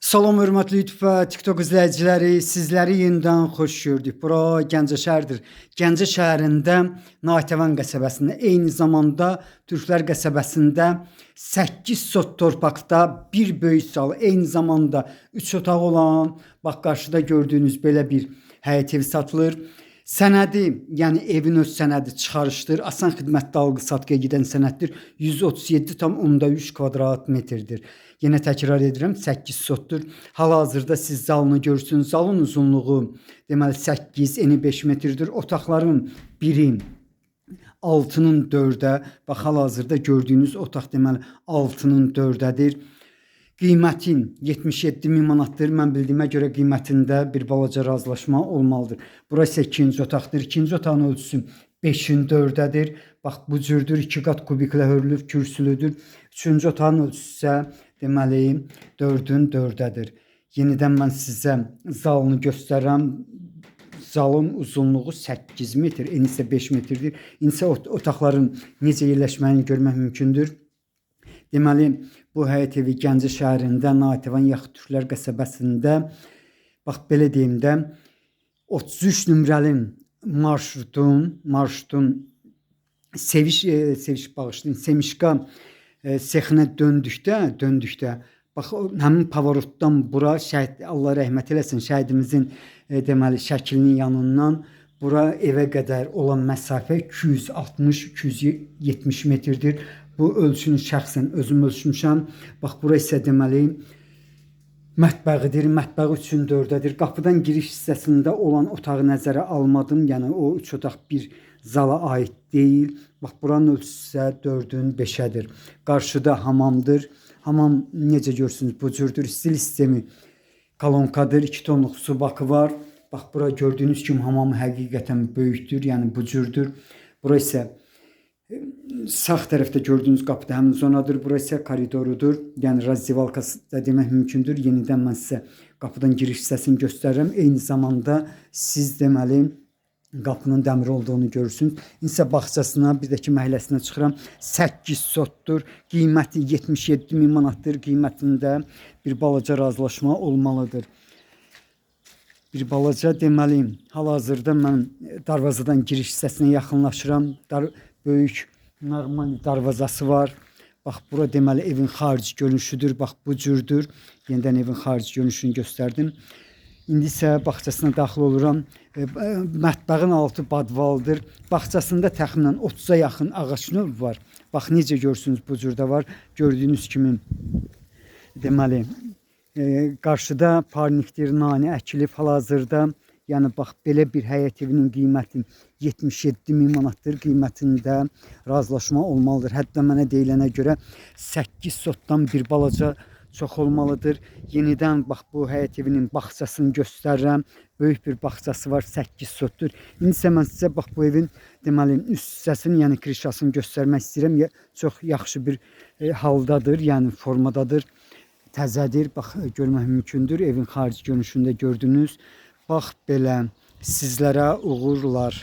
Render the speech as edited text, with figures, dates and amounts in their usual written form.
Salam hörmətli YouTube və TikTok izləyiciləri, sizləri yenidən xoş gördük. Bura Gəncə şəhərdir. Gəncə şəhərində Natəvan qəsəbəsində, eyni zamanda Türklər qəsəbəsində 8 sot torpaqda bir böyük zal, eyni zamanda 3 otaq olan, bax qarşıda gördüyünüz belə bir həyət evi satılır. Sənədi, yəni evin öz sənədi çıxarışdır. Asan xidmətdə alqı-satqıya gedən sənəddir. 137,3 kvadrat metrdir. Yenə təkrar edirəm, 8 sotdur. Hal-hazırda siz zalını görürsünüz. Zalın uzunluğu deməli 8, eni 5 metrdir. Otaqların biri 6'nın 4'ə, bax hal-hazırda gördüyünüz otaq deməli 6'nın 4'ədir. Qiymətin 77.000 manatdır. Mən bildiyimə görə qiymətində bir balaca razılaşma olmalıdır. Burası ikinci otaqdır. İkinci otağın ölçüsü 5'in 4'ədir. Bax bu cürdür. 2 qat kubiklə hörülüb, kürsülüdür. Üçüncü otağın ölçüsü isə deməli 4'ün 4'ədir. Yenidən mən sizə zalını göstərirəm. Zalın uzunluğu 8 metr, eni isə 5 metrdir. İndi isə otaqların necə yerləşməyini görmək mümkündür. Deməli, bu həyət evi Gəncə şəhərində, Natəvan yaxud Türklər qəsəbəsində, bax belə deyim də, 33 nömrəli marşrutun Semişka sexinə döndükdə, bax həmin pavorotdan bura şəhid, Allah rəhmət eləsin, şəhidimizin deməli şəklinin yanından bura evə qədər olan məsafə 260-270 metrdir. Bu ölçünü şəxsən özüm ölçmüşəm. Bax bura isə deməli mətbəğidir. Mətbəği 3'ün 4'ədir. Qapıdan giriş hissəsində olan otağı nəzərə almadım. Yəni o 3 otaq bir zala aid deyil. Bax buranın ölçüsü isə 4'ün 5'ədir. Qarşıda hamamdır. Hamam necə görürsünüz bu cürdür. Stil sistemi kolonkadır. 2 tonluq su bakı var. Bax bura gördüyünüz kimi hamamı həqiqətən böyükdür. Yəni bu cürdür. Bura isə sağ tərəfdə gördüyünüz qapıda həmin zonadır. Burası isə koridorudur. Yəni razdivalkası da demək mümkündür. Yenidən mən sizə qapıdan giriş hissəsini göstərirəm. Eyni zamanda siz deməli qapının dəmir olduğunu görürsünüz. İndi isə bağçasına, bir də ki məhəlləsinə çıxıram. 8 sotdur. Qiyməti 77.000 manatdır. Qiymətində bir balaca razılaşma olmalıdır. Bir balaca deməli, hal-hazırda mən darvazadan giriş hissəsinə yaxınlaşıram. Böyük normal darvazası var. Bax bura deməli evin xarici görünüşüdür. Bax bu cürdür. Yenidən evin xarici görünüşünü göstərdim. İndi isə bağçasına daxil oluram. Mətbəğin altı badvaldır. Bağçasında təxminən 30'a yaxın ağac növ var. Bax necə görürsünüz bu cürdə var. Gördüyünüz kimi deməli qarşıda parnikdir, nane əkilib hal-hazırda. Yəni bax belə bir həyət evinin qiyməti 77.000 manatdır. Qiymətində razılaşma olmalıdır. Hətta mənə deyilənə görə 8 sotdan bir balaca çox olmalıdır. Yenidən bax bu həyət evinin bağçasını göstərirəm. Böyük bir bağçası var, 8 sotdur. İndi isə mən sizə bax bu evin deməli üst hissəsini, yəni krişasını göstərmək istəyirəm. Çox yaxşı bir haldadır, yəni formadadır. Təzədir, bax görmək mümkündür. Evin xarici görünüşündə gördünüz. Bax belə sizlərə uğurlar.